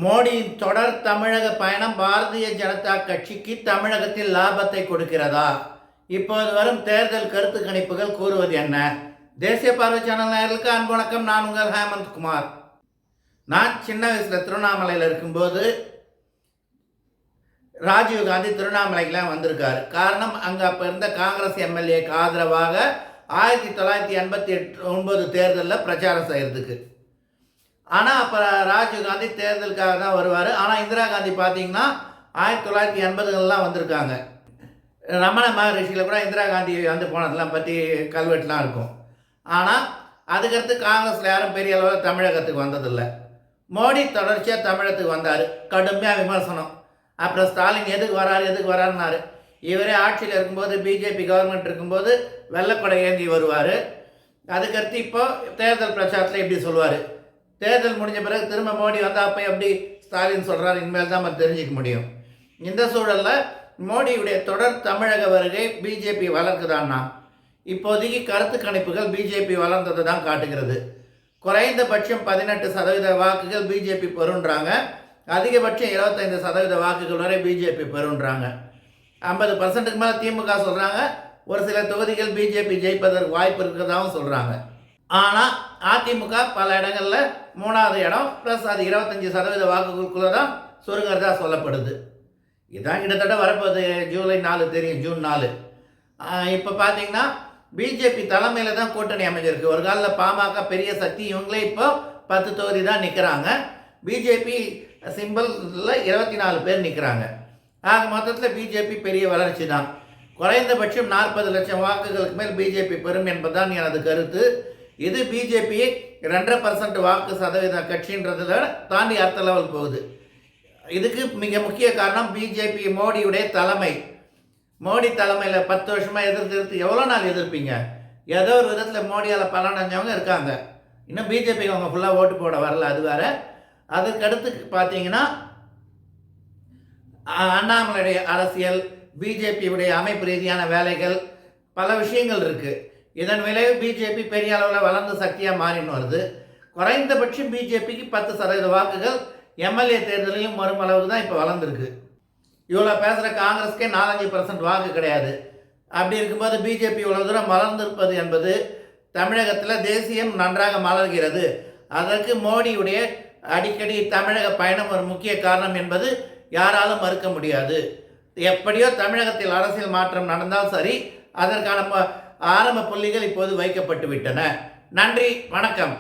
மோடியின் தொடர் தமிழக பயணம் பாரதிய ஜனதா கட்சிக்கு தமிழகத்தில் லாபத்தை கொடுக்கிறதா? இப்போது வரும் தேர்தல் கருத்து கணிப்புகள் கூறுவது என்ன? தேசிய பார்வை சேனல் நேயர்களுக்கு அன்பு வணக்கம். நான் உங்கள் ஹேமந்த் குமார். நான் சின்ன வயசில் திருவண்ணாமலையில் இருக்கும்போது ராஜீவ்காந்தி திருவண்ணாமலைக்கெலாம் வந்திருக்காரு. காரணம், அங்கே அப்போ இருந்த காங்கிரஸ் எம்எல்ஏக்கு ஆதரவாக 1989 தேர்தலில் பிரச்சாரம் செய்கிறதுக்கு. ஆனால் அப்போ ராஜீவ்காந்தி தேர்தலுக்காக தான் வருவார். ஆனால் இந்திரா காந்தி பார்த்தீங்கன்னா 1980லாம் வந்திருக்காங்க. ரமண மகரிஷியில் கூட இந்திரா காந்தி வந்து போனதெல்லாம் பற்றி கல்வெட்டுலாம் இருக்கும். ஆனால் அதுக்கடுத்து காங்கிரஸில் யாரும் பெரிய அளவில் தமிழகத்துக்கு வந்ததில்லை. மோடி தொடர்ச்சியாக தமிழகத்துக்கு வந்தார். கடுமையாக விமர்சனம். அப்புறம் ஸ்டாலின் எதுக்கு வராருன்னாரு. இவரே ஆட்சியில் இருக்கும்போது, பிஜேபி கவர்மெண்ட் இருக்கும்போது வெள்ளைக்கொடை ஏந்தி வருவார். அதுக்கடுத்து இப்போ தேர்தல் பிரச்சாரத்தில் இப்படி சொல்லுவார். தேர்தல் முடிஞ்ச பிறகு திரும்ப மோடி வந்தால் அப்போ எப்படி ஸ்டாலின் சொல்கிறார், இனிமேல் தான் நம்ம தெரிஞ்சிக்க முடியும். இந்த சூழலில் மோடியுடைய தொடர் தமிழக வருகை பிஜேபி வளர்க்குதான்னா, இப்போதைக்கு கருத்து கணிப்புகள் பிஜேபி வளர்ந்ததை தான் காட்டுகிறது. குறைந்தபட்சம் 18% வாக்குகள் பிஜேபி பெறுன்றாங்க. அதிகபட்சம் 25% வாக்குகள் வரை பிஜேபி பெறுன்றாங்க. 50%க்கு மேலே திமுக சொல்கிறாங்க. ஒரு சில தொகுதிகள் பிஜேபி ஜெயிப்பதற்கு வாய்ப்பு இருக்கிறதாகவும் சொல்கிறாங்க. ஆனால் அதிமுக பல இடங்களில் 3வது இடம், ப்ளஸ் அது 25% வாக்குகளுக்குள்ளே தான் சுருங்கிறதா சொல்லப்படுது. இதுதான் கிட்டத்தட்ட வரப்போகுது. ஜூலை 4 தெரியும், ஜூன் 4. இப்போ பார்த்தீங்கன்னா பிஜேபி தலைமையில் தான் கூட்டணி அமைஞ்சிருக்கு. ஒரு காலில் பாமக பெரிய சக்தி, இவங்களே இப்போ 10 தொகுதி தான் நிற்கிறாங்க. பிஜேபி சிம்பிளில் 24 பேர் நிற்கிறாங்க. ஆக மொத்தத்தில் பிஜேபி பெரிய வளர்ச்சி தான். குறைந்தபட்சம் 40 லட்சம் வாக்குகளுக்கு மேல் பிஜேபி பெறும் என்பதுதான் எனது கருத்து. இது பிஜேபியை 2.5% வாக்கு சதவீத கட்சின்றதை தாண்டி அடுத்த லெவல் போகுது. இதுக்கு மிக முக்கிய காரணம் பிஜேபி மோடியுடைய தலைமை. மோடி தலைமையில் 10 வருஷமாக எதிர்த்து எவ்வளோ நாள் எதிர்ப்பீங்க? ஏதோ ஒரு விதத்தில் மோடியால் பலனடைஞ்சவங்க இருக்காங்க. இன்னும் பிஜேபிக்கு அவங்க ஃபுல்லாக ஓட்டு போட வரல, அது வேறு. அதுக்கடுத்து பார்த்தீங்கன்னா அண்ணாமலையுடைய அரசியல், பிஜேபியுடைய அமைப்பு ரீதியான வேலைகள், பல விஷயங்கள் இருக்குது. இதன் விளைவு பிஜேபி பெரிய அளவில் வளர்ந்த சக்தியாக மாறின்னு வருது. குறைந்தபட்சம் பிஜேபிக்கு 10% வாக்குகள் எம்எல்ஏ தேர்தலையும் வரும் அளவுக்கு தான் இப்போ வளர்ந்துருக்கு. இவ்வளோ பேசுகிற காங்கிரஸ்க்கே 4-5% வாக்கு கிடையாது. அப்படி இருக்கும்போது பிஜேபி இவ்வளோ தூரம் வளர்ந்திருப்பது என்பது தமிழகத்தில் தேசியம் நன்றாக மலர்கிறது. அதற்கு மோடியுடைய அடிக்கடி தமிழக பயணம் ஒரு முக்கிய காரணம் என்பது யாராலும் மறுக்க முடியாது. எப்படியோ தமிழகத்தில் அரசியல் மாற்றம் நடந்தால் சரி, அதற்கான ஆரம்ப புள்ளிகள் இப்போது வைக்கப்பட்டு விட்டன. நன்றி, வணக்கம்.